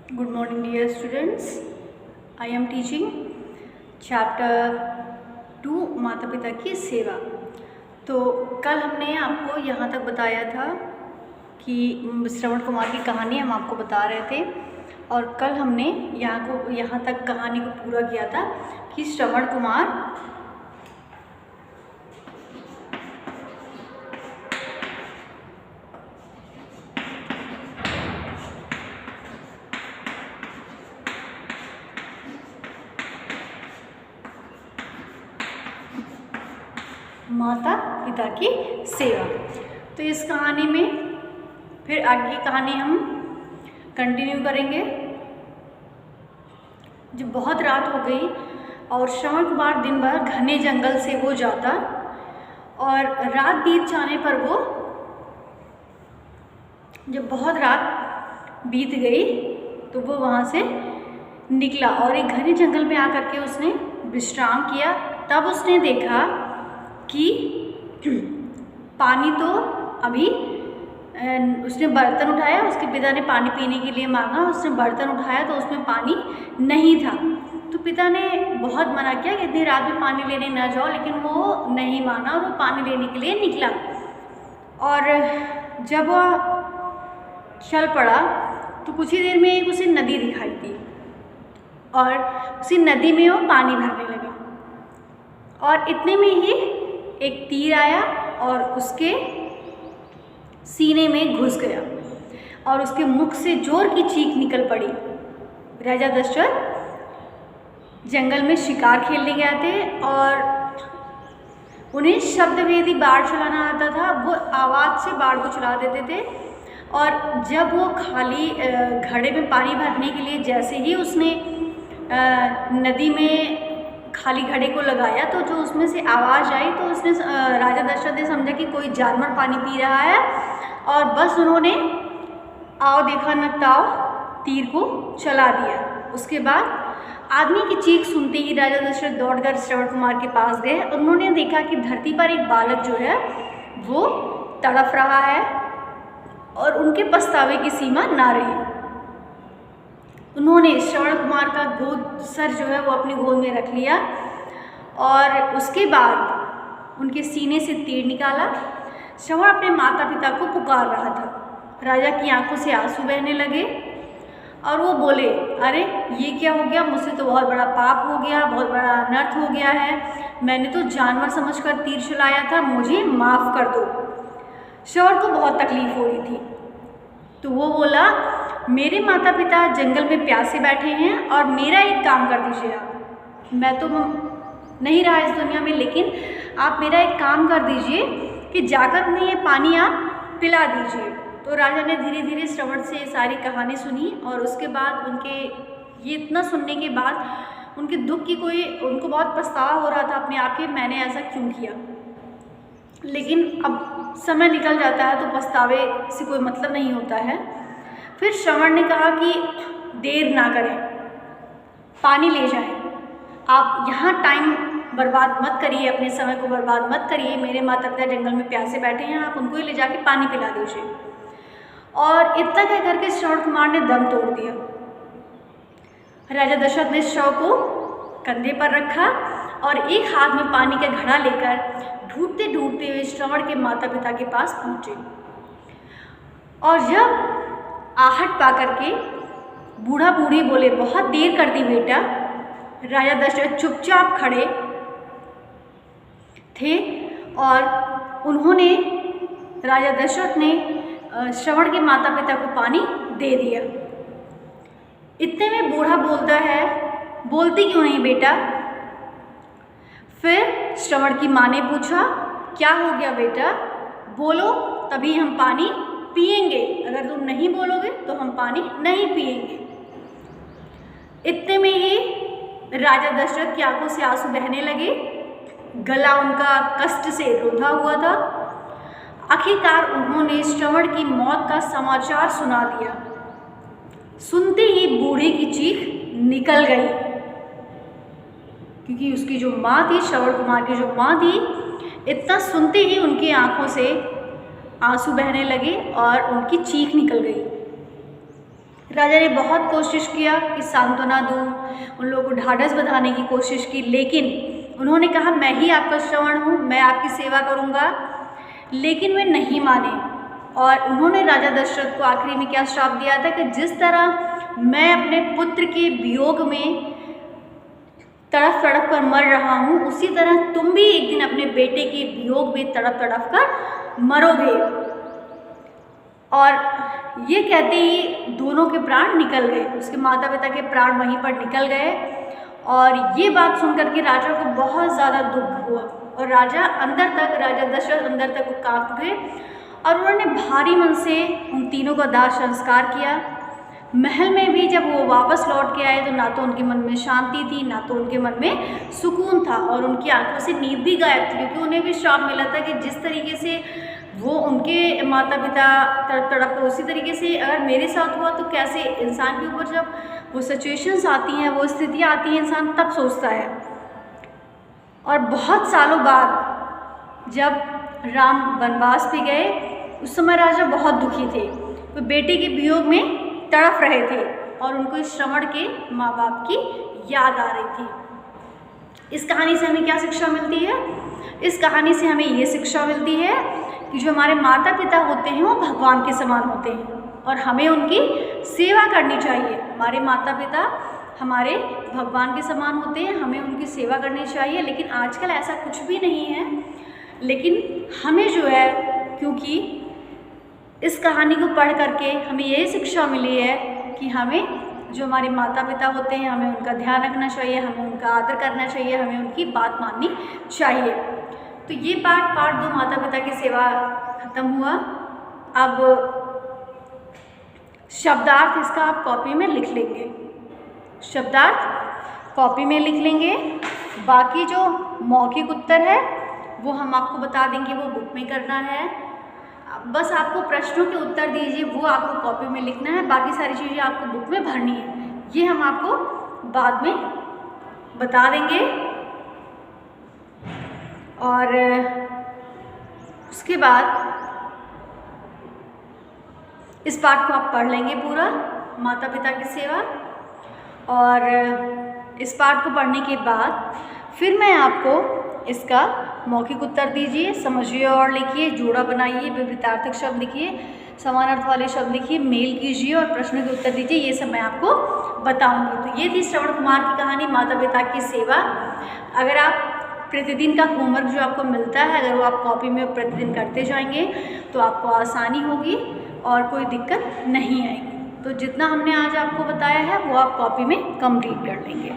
Good morning, dear students. I am teaching chapter 2 माता पिता की सेवा। तो कल हमने आपको यहाँ तक बताया था कि श्रवण कुमार की कहानी हम आपको बता रहे थे, और कल हमने यहाँ तक कहानी को पूरा किया था कि श्रवण कुमार माता पिता की सेवा। तो इस कहानी में फिर आगे की कहानी हम कंटिन्यू करेंगे। जब बहुत रात हो गई और श्रवण कुमार दिन भर घने जंगल से वो जाता, और रात बीत जाने पर वो जब बहुत रात बीत गई तो वो वहाँ से निकला और एक घने जंगल में आकर के उसने विश्राम किया। तब उसने देखा कि पानी तो अभी उसने बर्तन उठाया, उसके पिता ने पानी पीने के लिए मांगा, उसने बर्तन उठाया तो उसमें पानी नहीं था। तो पिता ने बहुत मना किया कि इतनी रात में पानी लेने न जाओ, लेकिन वो नहीं माना और वो पानी लेने के लिए निकला। और जब वह चल पड़ा तो कुछ ही देर में एक उसे नदी दिखाई दी, और उसी नदी में वो पानी भरने लगा। और इतने में ही एक तीर आया और उसके सीने में घुस गया और उसके मुख से जोर की चीख निकल पड़ी। राजा दशरथ जंगल में शिकार खेलने गए थे और उन्हें शब्दभेदी बाढ़ चलाना आता था। वो आवाज़ से बाढ़ को चला देते थे, और जब वो खाली घड़े में पानी भरने के लिए जैसे ही उसने नदी में खाली घड़े को लगाया तो जो उसमें से आवाज़ आई तो उसने राजा दशरथ ने समझा कि कोई जानवर पानी पी रहा है, और बस उन्होंने आओ देखा न ताओ तीर को चला दिया। उसके बाद आदमी की चीख सुनते ही राजा दशरथ दौड़कर श्रवण कुमार के पास गए। उन्होंने देखा कि धरती पर एक बालक जो है वो तड़फ रहा है और उनके पछतावे की सीमा ना रही। उन्होंने श्रवण कुमार का सर जो है वो अपनी गोद में रख लिया, और उसके बाद उनके सीने से तीर निकाला। श्रवण अपने माता पिता को पुकार रहा था। राजा की आंखों से आंसू बहने लगे और वो बोले, अरे ये क्या हो गया, मुझसे तो बहुत बड़ा पाप हो गया, बहुत बड़ा अनर्थ हो गया है। मैंने तो जानवर समझकर तीर चलाया था, मुझे माफ़ कर दो। श्रवण को बहुत तकलीफ हो रही थी, तो वो बोला, मेरे माता पिता जंगल में प्यासे बैठे हैं और मेरा एक काम कर दीजिए आप। मैं तो नहीं रहा इस दुनिया में, लेकिन आप मेरा एक काम कर दीजिए कि जाकर उन्हें ये पानी आप पिला दीजिए। तो राजा ने धीरे धीरे श्रवण से ये सारी कहानी सुनी, और उसके बाद उनके ये इतना सुनने के बाद उनके दुख की उनको बहुत पछतावा हो रहा था अपने आप के, मैंने ऐसा क्यों किया। लेकिन अब समय निकल जाता है तो पछतावे से कोई मतलब नहीं होता है। फिर श्रवण ने कहा कि देर ना करें, पानी ले जाएं। आप यहाँ टाइम बर्बाद मत करिए, अपने समय को बर्बाद मत करिए। मेरे माता पिता जंगल में प्यासे बैठे हैं, आप उनको ही ले जाके पानी पिला दीजिए। और इतना कह करके श्रवण कुमार ने दम तोड़ दिया। राजा दशरथ ने शव को कंधे पर रखा और एक हाथ में पानी का घड़ा लेकर ढूंढते ढूंढते हुए श्रवण के माता पिता के पास पहुँचे। और जब आहट पा करके बूढ़ा बूढ़ी बोले, बहुत देर कर दी बेटा। राजा दशरथ चुपचाप खड़े थे और उन्होंने राजा दशरथ ने श्रवण के माता पिता को पानी दे दिया। इतने में बूढ़ा बोलता है, बोलती क्यों नहीं बेटा। फिर श्रवण की माँ ने पूछा, क्या हो गया बेटा, बोलो तभी हम पानी पिएंगे, अगर तुम नहीं बोलोगे तो हम पानी नहीं पिएंगे। इतने में ही राजा दशरथ की आंखों से आंसू बहने लगे, गला उनका कष्ट से रुंधा हुआ था। आखिरकार उन्होंने श्रवण की मौत का समाचार सुना दिया। सुनते ही बूढ़े की चीख निकल गई, क्योंकि उसकी जो माँ थी, श्रवण कुमार की जो माँ थी, इतना सुनते ही उनकी आंखों से आंसू बहने लगे और उनकी चीख निकल गई। राजा ने बहुत कोशिश किया कि सांत्वना दूँ, उन लोगों को ढाढ़स बंधाने की कोशिश की, लेकिन उन्होंने कहा मैं ही आपका श्रवण हूँ, मैं आपकी सेवा करूँगा। लेकिन वे नहीं माने और उन्होंने राजा दशरथ को आखिरी में क्या श्राप दिया था कि जिस तरह मैं अपने पुत्र के वियोग में तड़प तड़प कर मर रहा हूँ, उसी तरह तुम भी एक दिन अपने बेटे के वियोग में तड़प तड़प कर मरोगे। और ये कहते ही दोनों के प्राण निकल गए, उसके माता पिता के प्राण वहीं पर निकल गए। और ये बात सुनकर के राजा को बहुत ज़्यादा दुख हुआ और राजा दशरथ अंदर तक कांप गए और उन्होंने भारी मन से उन तीनों का दाह संस्कार किया। महल में भी जब वो वापस लौट के आए तो ना तो उनके मन में शांति थी, ना तो उनके मन में सुकून था और उनकी आंखों से नींद भी गायब थी, क्योंकि उन्हें भी श्राप मिला था कि जिस तरीके से वो उनके माता पिता तड़प तड़प उसी तरीके से अगर मेरे साथ हुआ तो कैसे। इंसान के ऊपर जब वो सिचुएशंस आती हैं, वो स्थितियाँ आती हैं, इंसान तब सोचता है। और बहुत सालों बाद जब राम वनवास पे गए, उस समय राजा बहुत दुखी थे, वो बेटे के वियोग में तड़प रहे थे और उनको इस श्रवण के माँ बाप की याद आ रही थी। इस कहानी से हमें क्या शिक्षा मिलती है? इस कहानी से हमें ये शिक्षा मिलती है कि जो हमारे माता पिता होते हैं वो भगवान के समान होते हैं और हमें उनकी सेवा करनी चाहिए। हमारे माता पिता हमारे भगवान के समान होते हैं, हमें उनकी सेवा करनी चाहिए। लेकिन आजकल ऐसा कुछ भी नहीं है। लेकिन हमें जो है, क्योंकि इस कहानी को पढ़ करके हमें यही शिक्षा मिली है कि हमें जो हमारे माता पिता होते हैं हमें उनका ध्यान रखना चाहिए, हमें उनका आदर करना चाहिए, हमें उनकी बात माननी चाहिए। तो ये पार्ट 2 माता पिता की सेवा खत्म हुआ। अब शब्दार्थ इसका आप कॉपी में लिख लेंगे, शब्दार्थ कॉपी में लिख लेंगे। बाकी जो मौखिक उत्तर है वो हम आपको बता देंगे, वो बुक में करना है। बस आपको प्रश्नों के उत्तर दीजिए, वो आपको कॉपी में लिखना है, बाकी सारी चीज़ें आपको बुक में भरनी है। ये हम आपको बाद में बता देंगे। और उसके बाद इस पाठ को आप पढ़ लेंगे पूरा, माता पिता की सेवा। और इस पाठ को पढ़ने के बाद फिर मैं आपको इसका मौखिक उत्तर दीजिए, समझिए और लिखिए, जोड़ा बनाइए, विपरीतार्थक शब्द लिखिए, समानार्थ वाले शब्द लिखिए, मेल कीजिए और प्रश्नों के उत्तर दीजिए। ये सब मैं आपको बताऊंगी। तो ये थी श्रवण कुमार की कहानी माता पिता की सेवा। अगर आप प्रतिदिन का होमवर्क जो आपको मिलता है, अगर वो आप कॉपी में प्रतिदिन करते जाएंगे तो आपको आसानी होगी और कोई दिक्कत नहीं आएगी। तो जितना हमने आज आपको बताया है वो आप कॉपी में कंप्लीट कर लेंगे।